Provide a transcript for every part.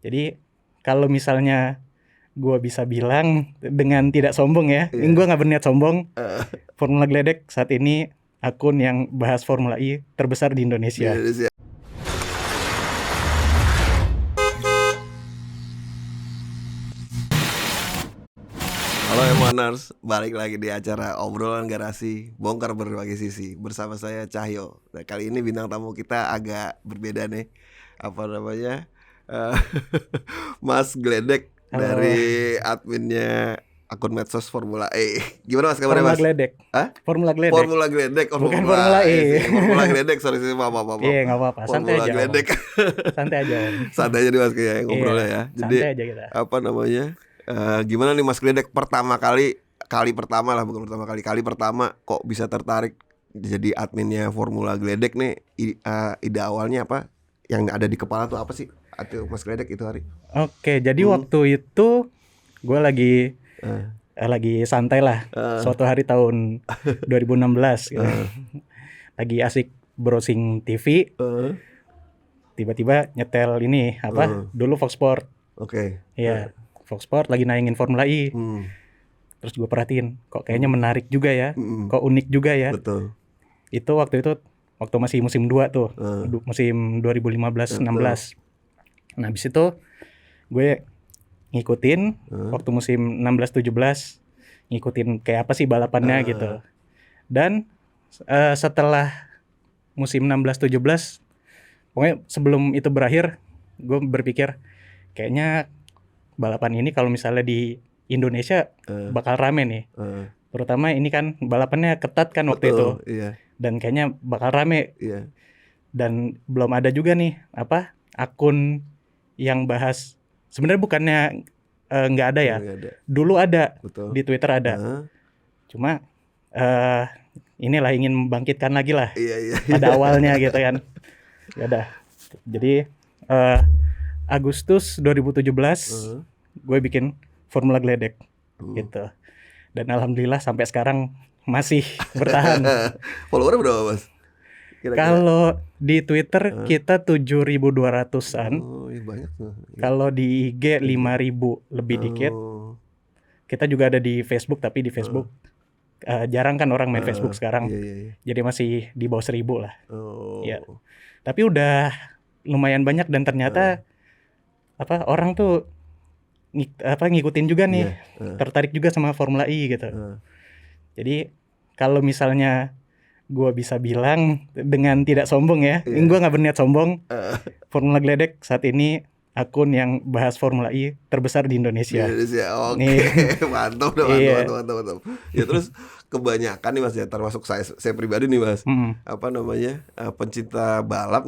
Jadi kalau misalnya gue bisa bilang dengan tidak sombong ya, Iya. gue nggak berniat sombong. Eh, Formula Gledek saat ini akun yang bahas Formula E terbesar di di Indonesia. Indonesia. Halo Emoners, balik lagi di acara obrolan garasi, bongkar berbagai sisi bersama saya Cahyo. Nah, kali ini bintang tamu kita agak berbeda nih. Apa namanya? Eh, Mas Gledek Halo. dari adminnya akun medsos Formula E. Gimana Mas kabarnya Formula Mas? Gledek. Hah? Formula Gledek. Formula Gledek, Bukan Formula E. Formula Gledek, sorry maaf. Iya, nggak apa-apa. Santai Formula aja, Om. Gledek. Santai aja, Om. Santai aja nih Mas kayak ngobrolnya Iya, ya. Jadi santai aja kita. apa namanya? Gimana nih Mas Gledek kali pertama kok bisa tertarik jadi adminnya Formula Gledek nih? Ide awalnya apa? Yang ada di kepala tuh apa sih? Atau Mas Gledek itu hari? Oke, jadi waktu itu gue lagi santai lah. Suatu hari tahun 2016 gitu. Lagi asik browsing TV, tiba-tiba nyetel ini dulu Fox Sport. Oke. Iya, Fox Sport lagi nayangin Formula E. Terus gue perhatiin, kok kayaknya menarik juga ya, kok unik juga ya. Betul. Itu waktu masih musim 2 tuh, musim 2015-16. Nah, habis itu gue ngikutin waktu musim 16-17, ngikutin kayak apa sih balapannya gitu. Dan setelah musim 16-17, pokoknya sebelum itu berakhir, gue berpikir kayaknya balapan ini kalau misalnya di Indonesia bakal rame nih. Terutama ini kan balapannya ketat kan waktu itu. Iya. Dan kayaknya bakal rame. Iya. Dan belum ada juga nih akun yang bahas. Sebenarnya bukannya nggak ada ya. Nggak ada. Dulu ada. Betul. Di Twitter ada. Cuma inilah ingin membangkitkan lagi lah. Iya. Pada awalnya gitu kan. Ya udah. Jadi Agustus 2017 gue bikin Formula Gledek gitu. Dan alhamdulillah sampai sekarang masih bertahan. Followernya berapa Mas? Kira-kira? Kalau di Twitter kita 7.200-an. Oh, iya banyak tuh. Kalau di IG 5.000 lebih dikit. Kita juga ada di Facebook, tapi di Facebook jarang kan orang main Facebook sekarang. Iya. Jadi masih di bawah 1.000 lah. Ya. Oh. Tapi udah lumayan banyak dan ternyata orang tuh ngikutin juga nih. Tertarik juga sama Formula E gitu. Jadi kalau misalnya gue bisa bilang dengan tidak sombong ya, gue nggak berniat sombong. Formula Gledek saat ini akun yang bahas Formula E terbesar di Indonesia. Oke. Mantap. Ya terus kebanyakan nih Mas ya, termasuk saya pribadi nih Mas. Apa namanya? Pencinta balap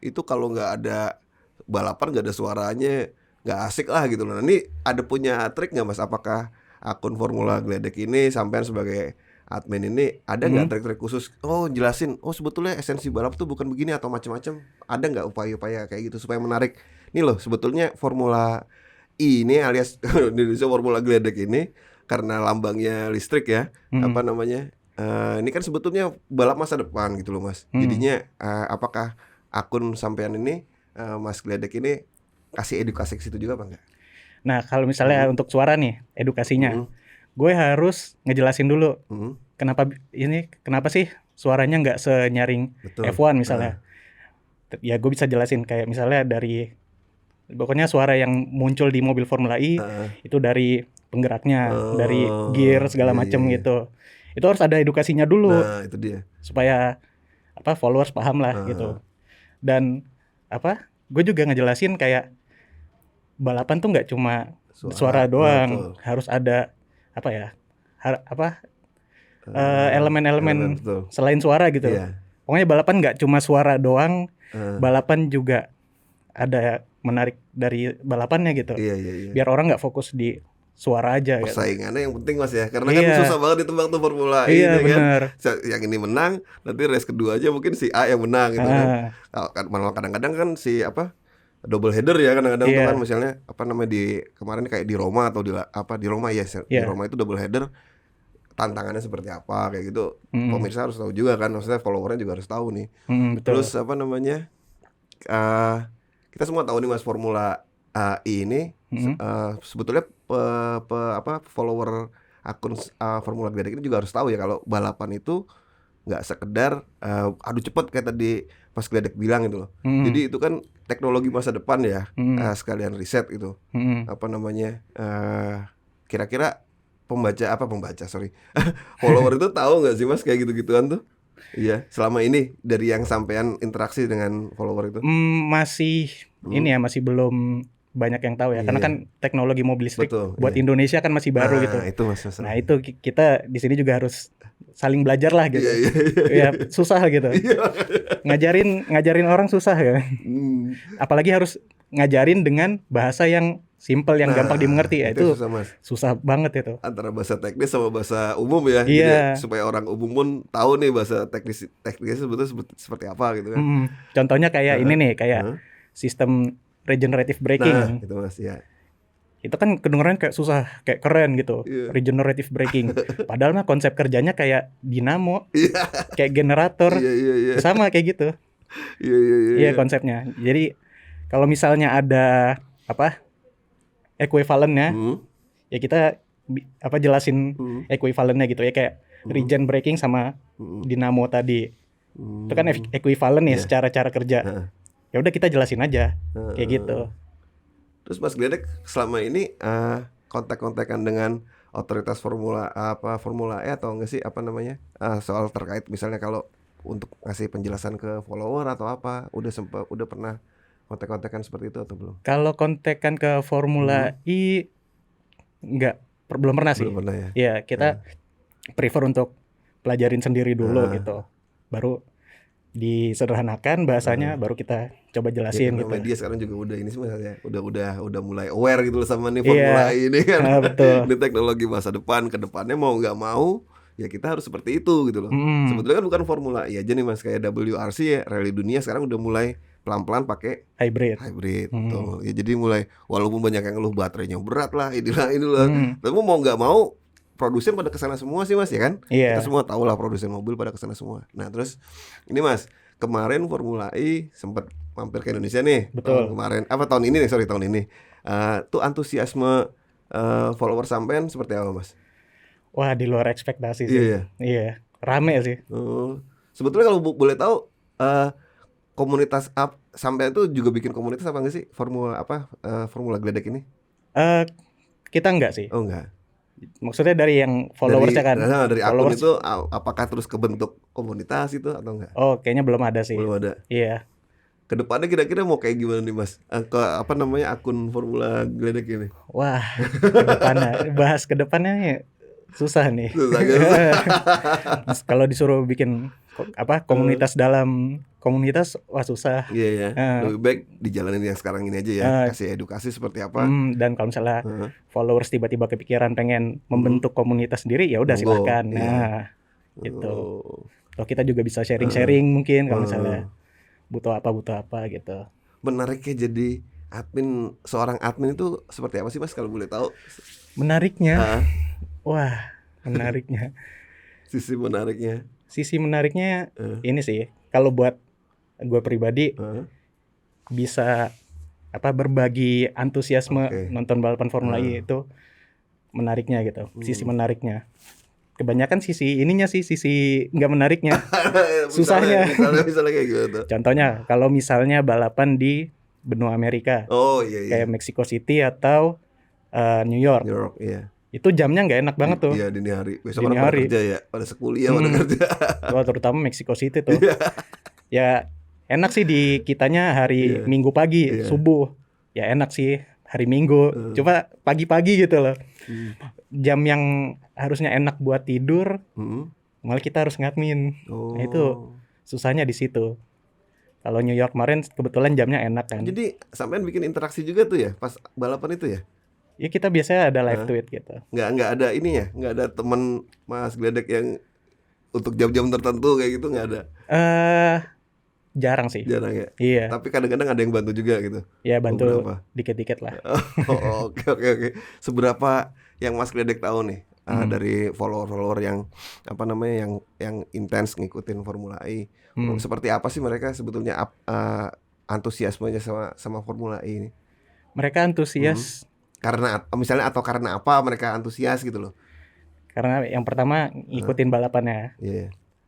itu kalau nggak ada balapan, nggak ada suaranya, nggak asik lah gitu loh. Nah, ini ada punya trik nggak Mas? Apakah akun Formula Gledek ini sampean sebagai admin ini ada nggak trik-trik khusus? Oh, jelasin. Oh, sebetulnya esensi balap tuh bukan begini atau macam-macam. Ada nggak upaya-upaya kayak gitu supaya menarik? Nih loh, sebetulnya Formula E ini alias Indonesia Formula Gledek ini karena lambangnya listrik ya. Apa namanya? Ini kan sebetulnya balap masa depan gitu loh Mas. Jadinya apakah akun sampean ini Mas Gledek ini kasih edukasi ke situ juga apa enggak? Nah, kalau misalnya untuk suara nih, edukasinya, gue harus ngejelasin dulu kenapa sih suaranya nggak senyaring F1 misalnya. Ya gue bisa jelasin kayak misalnya dari pokoknya suara yang muncul di mobil Formula E itu dari penggeraknya, dari gear segala macam gitu. Itu harus ada edukasinya dulu. Nah, itu dia. Supaya followers paham lah gitu. Dan gue juga ngejelasin kayak balapan tuh nggak cuma suara doang, harus ada elemen-elemen selain suara gitu. Pokoknya balapan nggak cuma suara doang, balapan juga ada menarik dari balapannya gitu. Biar orang nggak fokus di suara aja. Persaingannya yang penting Mas ya, karena kan susah banget ditebak tuh Formula E bener. kan. Yang ini menang, nanti race kedua aja mungkin si A yang menang gitu kan. Malah kadang-kadang kan si double header ya kadang-kadang tuh kan, misalnya di kemarin kayak di Roma atau di Roma di Roma itu double header, tantangannya seperti apa kayak gitu. Pemirsa harus tahu juga kan, maksudnya followernya juga harus tahu nih. Betul. Terus kita semua tahu nih Mas, Formula E ini sebetulnya follower akun Formula Gledek ini juga harus tahu ya kalau balapan itu nggak sekedar adu cepat kayak tadi Mas Gledek bilang gitu loh. Jadi itu kan teknologi masa depan ya, sekalian riset gitu. Apa namanya? Kira-kira follower itu tahu nggak sih Mas kayak gitu-gituan tuh? Iya, selama ini dari yang sampean interaksi dengan follower itu? Masih ini ya, masih belum banyak yang tahu ya, karena kan teknologi mobil listrik buat Indonesia kan masih baru gitu. Itu Mas. Nah itu kita di sini juga harus saling belajar lah gitu. Ya susah gitu. Ngajarin orang susah ya. Apalagi harus ngajarin dengan bahasa yang simple, yang gampang dimengerti ya, itu susah, Mas. Susah banget itu. Antara bahasa teknis sama bahasa umum ya. Iya. Jadi, supaya orang umum pun tahu nih bahasa teknisnya sebetulnya seperti apa gitu kan. Contohnya kayak ini nih, kayak sistem regenerative braking. Nah, itu Mas ya. Itu kan kedengaran kayak susah, kayak keren gitu. Regenerative braking. Padahal mah konsep kerjanya kayak dinamo. Kayak generator. Sama kayak gitu. Iya konsepnya. Jadi kalau misalnya ada equivalennya, ya kita jelasin equivalennya gitu ya, kayak regen braking sama dinamo tadi. Itu kan equivalen ya secara cara kerja. Ya udah kita jelasin aja kayak gitu. Terus Mas Gledek selama ini kontak-kontakan dengan otoritas Formula E atau enggak sih soal terkait misalnya kalau untuk ngasih penjelasan ke follower atau apa, udah pernah kontak-kontakan seperti itu atau belum? Kalau kontekan ke Formula E belum pernah sih. Belum pernah ya. Ya kita prefer untuk pelajarin sendiri dulu gitu. Baru disederhanakan bahasanya, baru kita coba jelasin gitu. Media sekarang juga udah ini sih Mas ya. Udah mulai aware gitu loh sama nih Formula E ini kan. Betul. Ini teknologi masa depan, ke depannya mau nggak mau ya kita harus seperti itu gitu loh. Sebetulnya kan bukan Formula E aja nih Mas, kayak WRC ya, rally dunia sekarang udah mulai pelan-pelan pakai hybrid. Tuh. Ya jadi mulai walaupun banyak yang ngeluh baterainya berat lah, inilah. Tapi mau nggak mau produsen pada kesana semua sih Mas ya kan? Kita semua tahu lah produsen mobil pada kesana semua. Nah terus ini Mas, kemarin Formula E sempat mampir ke Indonesia nih. Betul. Tahun ini. Tuh antusiasme follower sampean seperti apa Mas? Wah, di luar ekspektasi sih. Iya. Rame sih. Sebetulnya kalau boleh tahu komunitas sampean itu juga bikin komunitas apa enggak sih Formula Gledek ini? Kita enggak sih. Oh enggak. Maksudnya dari yang followersnya kan? Dari akun itu apakah terus kebentuk komunitas itu atau enggak? Oh, kayaknya belum ada sih. Belum ada. Iya. Kedepannya kira-kira mau kayak gimana nih Mas? Akun Formula Gledek ini? Wah, bahas kedepannya susah nih. Kalau disuruh bikin komunitas dalam komunitas, wah susah. Iya. Lebih baik dijalanin yang sekarang ini aja ya, kasih edukasi seperti apa. Dan kalau misalnya followers tiba-tiba kepikiran pengen membentuk komunitas sendiri, ya udah silakan. Gitu. Atau kita juga bisa sharing-sharing mungkin kalau misalnya butuh apa gitu. Menariknya jadi seorang admin itu seperti apa sih Mas kalau boleh tahu? Menariknya. Wah, menariknya. Sisi menariknya ini sih, kalau buat gue pribadi bisa berbagi antusiasme nonton balapan Formula E itu menariknya gitu. Sisi menariknya. Kebanyakan sisi nggak menariknya. Susahnya. Misalnya kayak gitu. Contohnya kalau misalnya balapan di benua Amerika. Kayak Mexico City atau New York. Itu jamnya nggak enak banget tuh. Iya, dini hari. Besok orang pada kerja ya, pada sekuliah, pada kerja. Wah, terutama Mexico City tuh. Ya enak sih di kitanya hari Minggu pagi, subuh. Ya enak sih hari Minggu. Coba pagi-pagi gitu loh. Jam yang harusnya enak buat tidur, malah kita harus ngadmin. Nah, itu susahnya di situ. Kalau New York kemarin kebetulan jamnya enak kan. Jadi sampean bikin interaksi juga tuh ya pas balapan itu ya? Ya kita biasanya ada live tweet gitu. Nggak ada ininya, nggak ada teman Mas Gledek yang untuk jam-jam tertentu kayak gitu, nggak ada? Jarang sih. Jarang ya? Iya. Tapi kadang-kadang ada yang bantu juga gitu? Ya bantu dikit-dikit lah. Oke. Seberapa yang Mas Gledek tahu nih dari follower yang yang intens ngikutin Formula E? Seperti apa sih mereka sebetulnya antusiasmenya sama Formula E ini? Mereka antusias karena misalnya atau karena apa mereka antusias gitu loh? Karena yang pertama ngikutin balapannya.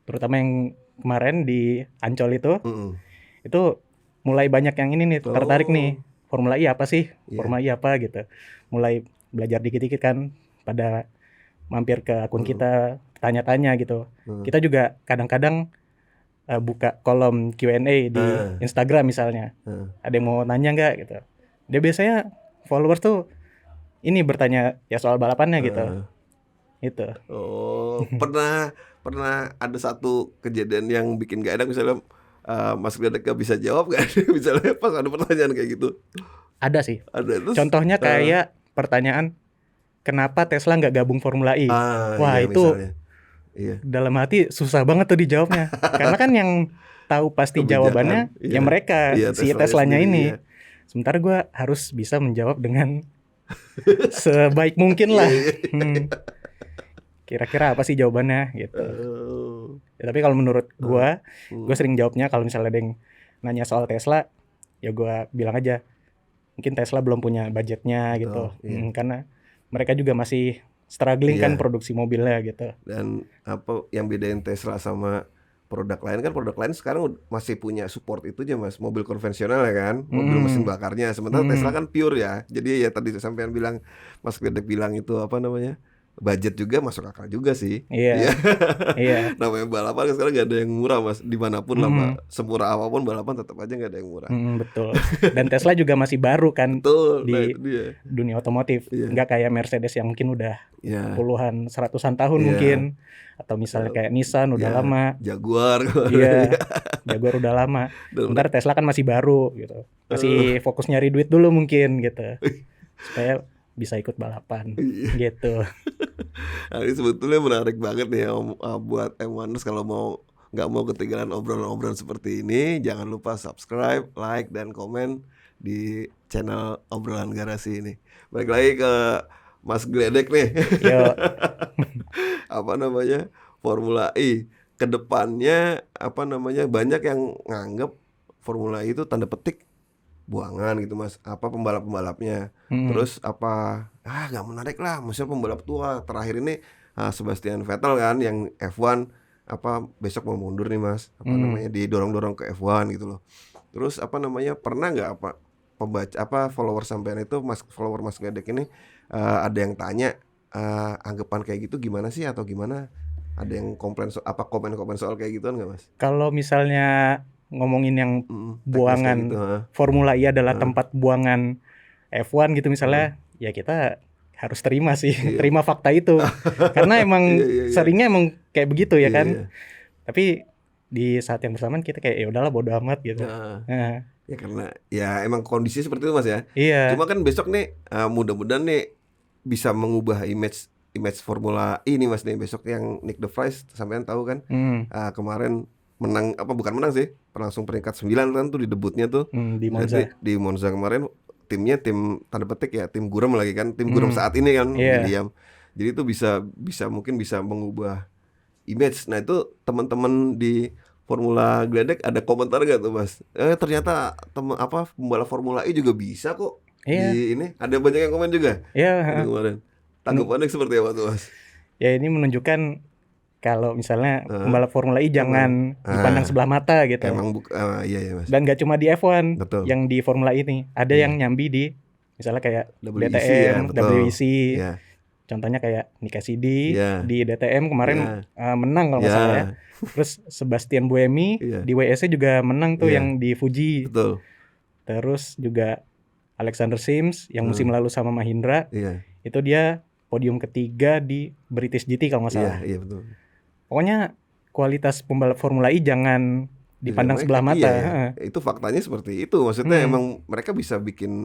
Terutama yang kemarin di Ancol itu mulai banyak yang ini nih tertarik nih, Formula E apa sih? Formula E apa gitu. Mulai belajar dikit-dikit kan, pada mampir ke akun kita, tanya-tanya gitu. Kita juga kadang-kadang buka kolom Q&A di Instagram misalnya. Ada yang mau nanya nggak gitu. Dia biasanya followers tuh ini bertanya ya soal balapannya gitu. Itu. Pernah ada satu kejadian yang bikin gak enak misalnya Mas Gledek gak bisa jawab kan? Misalnya pas ada pertanyaan kayak gitu. Ada sih. Terus, contohnya kayak pertanyaan kenapa Tesla nggak gabung Formula E? Wah itu dalam hati susah banget tuh dijawabnya. Karena kan yang tahu pasti jawabannya ya mereka, si Teslanya ini. Sementara gue harus bisa menjawab dengan sebaik mungkin lah. Kira-kira apa sih jawabannya gitu. Ya, tapi kalau menurut gue sering jawabnya kalau misalnya ada yang nanya soal Tesla, ya gue bilang aja mungkin Tesla belum punya budgetnya gitu. Karena mereka juga masih struggling kan produksi mobilnya gitu. Dan apa yang bedain Tesla sama produk lain kan, produk lain sekarang masih punya support itu aja Mas, mobil konvensional ya kan, mobil mesin bakarnya. Sementara Tesla kan pure ya. Jadi ya tadi sampean bilang, Mas Gledek bilang itu apa namanya, budget juga masuk akal juga sih. Iya. Namanya balapan sekarang gak ada yang murah Mas, dimanapun lah Pak. Semurah apapun balapan tetap aja gak ada yang murah. Betul. Dan Tesla juga masih baru kan. Betul, di dunia otomotif. Nggak kayak Mercedes yang mungkin udah puluhan, seratusan tahun mungkin. Atau misalnya kayak Nissan udah lama. Jaguar. Jaguar udah lama. Sementara Tesla kan masih baru gitu. Masih fokus nyari duit dulu mungkin gitu. Supaya bisa ikut balapan gitu. Nah, ini sebetulnya menarik banget nih ya buat M1ers kalau nggak mau ketinggalan obrolan-obrolan seperti ini, jangan lupa subscribe, like, dan komen di channel Obrolan Garasi ini. Balik lagi ke Mas Gledek nih. Apa namanya, Formula E kedepannya apa namanya, banyak yang nganggep Formula E itu tanda petik buangan gitu Mas, apa pembalap-pembalapnya. Terus apa gak menarik lah, misalnya pembalap tua terakhir ini Sebastian Vettel kan yang F1 apa besok mau mundur nih Mas, apa namanya, didorong-dorong ke F1 gitu loh. Terus apa namanya, pernah nggak apa pembaca apa follower sampean itu follower Mas Gledek ini ada yang tanya anggapan kayak gitu gimana sih atau gimana? Ada yang komplain komen-komen soal kayak gituan nggak Mas? Kalau misalnya ngomongin yang buangan gitu, Formula E adalah tempat buangan F1 gitu misalnya, ya kita harus terima sih, terima fakta itu. Karena emang seringnya emang kayak begitu ya kan. Tapi di saat yang bersamaan kita kayak ya udahlah bodo amat gitu. Ya karena ya emang kondisi seperti itu Mas ya. Iya. Cuma kan besok nih mudah-mudahan nih bisa mengubah image Formula E ini Mas nih, besok yang Nick de Vries sampean tahu kan. Kemarin menang bukan menang sih, langsung peringkat 9 kan tuh di debutnya tuh di Monza. Di Monza kemarin timnya tim tanda petik ya, tim gurem lagi kan, tim gurem saat ini kan, William. Jadi itu bisa mungkin bisa mengubah image. Nah itu teman-teman di Formula Gledek ada komentar gak tuh Mas? Ternyata pembalap Formula E juga bisa kok. Di ini ada banyak yang komen juga. Kemarin. Tanggapannya seperti apa tuh Mas? Ya ini menunjukkan kalau misalnya pembalap Formula E jangan dipandang sebelah mata gitu. Emang iya Mas. Dan gak cuma di F1, betul, yang di Formula E ini ada yang nyambi di misalnya kayak DTM, WEC. Contohnya kayak Nick Cassidy di DTM kemarin menang kalau nggak salah ya. Terus Sebastian Buemi di WEC juga menang tuh yang di Fuji. Betul. Terus juga Alexander Sims yang musim lalu sama Mahindra. Itu dia podium ketiga di British GT kalau nggak salah. Iya betul. Pokoknya kualitas pembalap Formula E jangan dipandang sebelah mata. Itu faktanya seperti itu. Maksudnya emang mereka bisa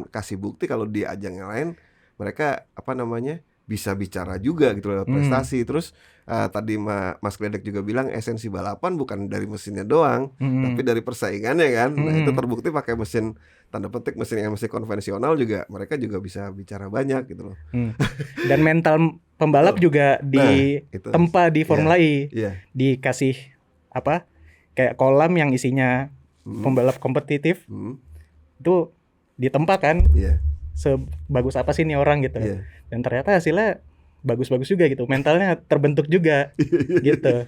kasih bukti kalau di ajang yang lain mereka bisa bicara juga gitu lewat prestasi. Terus tadi Mas Gledek juga bilang esensi balapan bukan dari mesinnya doang, tapi dari persaingannya kan. Nah itu terbukti pakai mesin tanda petik mesin yang masih konvensional juga mereka juga bisa bicara banyak gitu loh. Dan mental pembalap juga ditempa di Formula E. Dikasih kayak kolam yang isinya pembalap kompetitif. itu ditempa kan, Iya. sebagus apa sih nih orang gitu. Iya. Dan ternyata hasilnya bagus-bagus juga gitu, mentalnya terbentuk juga gitu.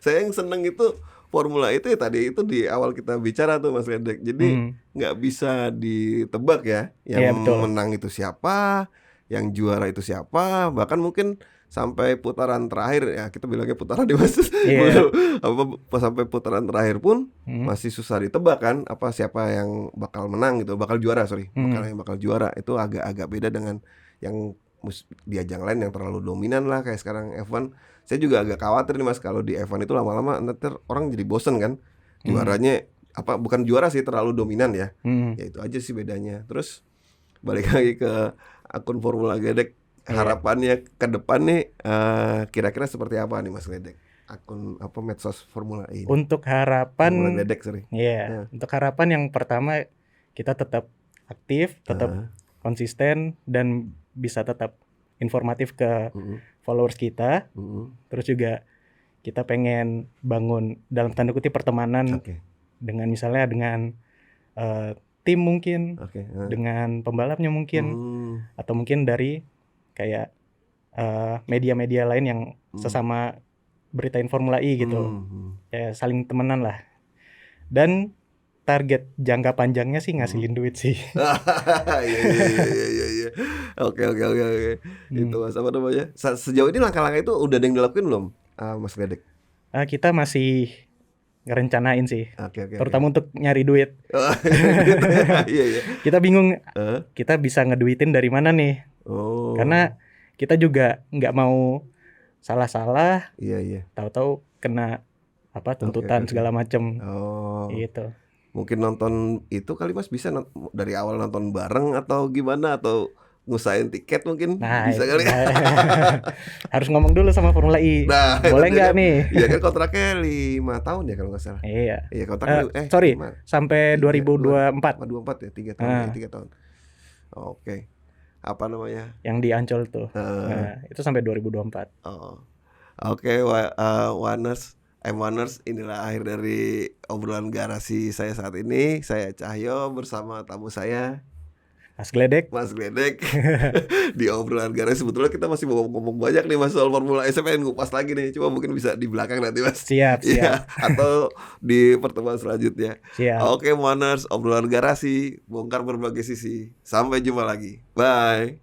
Saya yang seneng itu formula itu ya tadi itu di awal kita bicara tuh Mas Ledek. Jadi nggak bisa ditebak ya, yang Betul. menang itu siapa, yang juara itu siapa, bahkan mungkin sampai putaran terakhir ya, kita bilangnya putaran di Mas. Apa sampai putaran terakhir pun masih susah ditebak kan, apa siapa yang bakal menang gitu, bakal juara bakal juara itu agak-agak beda dengan yang di ajang lain yang terlalu dominan lah kayak sekarang F1. Saya juga agak khawatir nih Mas kalau di F1 itu lama-lama nanti orang jadi bosen kan. Juaranya bukan juara sih, terlalu dominan ya. Ya itu aja sih bedanya. Terus balik lagi ke akun Formula Gledek, harapannya ke depan nih kira-kira seperti apa nih Mas Gledek? Akun medsos Formula E ini. Untuk harapan Formula Gledek untuk harapan yang pertama kita tetap aktif, tetap konsisten dan bisa tetap informatif ke followers kita. Terus juga kita pengen bangun dalam tanda kutip pertemanan dengan misalnya dengan tim mungkin, dengan pembalapnya mungkin, atau mungkin dari kayak media-media lain yang sesama beritain Formula E gitu. Ya saling temenan lah. Dan target jangka panjangnya sih ngasilin duit sih. Iya. Oke. Itu Mas apa namanya? Sejauh ini langkah-langkah itu udah ada yang dilakuin belum, Mas Gledek? Kita masih ngerencanain sih. Terutama untuk nyari duit. Iya. Kita bingung kita bisa ngeduitin dari mana nih. Karena kita juga nggak mau salah-salah. Iya. Tahu-tahu kena tuntutan segala macem. Gitu. Mungkin nonton itu kali Mas bisa dari awal nonton bareng atau gimana, atau ngusahain tiket mungkin bisa kali. Harus ngomong dulu sama Formula E. Boleh nggak nih? Iya kan kontraknya 5 tahun ya kalau nggak salah. Iya. Iya kontraknya sampai 2024. 24 ya 3 tahun. 3 tahun. Oke. Apa namanya? Yang di Ancol tuh. Itu sampai 2024. Oke, M1ers, inilah akhir dari obrolan garasi saya saat ini. Saya Cahyo bersama tamu saya Mas Gledek. Di obrolan garasi sebetulnya kita masih mau ngomong banyak nih Mas soal Formula E. Saya pengen ngupas lagi nih, cuma mungkin bisa di belakang nanti Mas. Siap. Ya, atau di pertemuan selanjutnya. Siap. Oke, M1ers, obrolan garasi, bongkar berbagai sisi. Sampai jumpa lagi. Bye.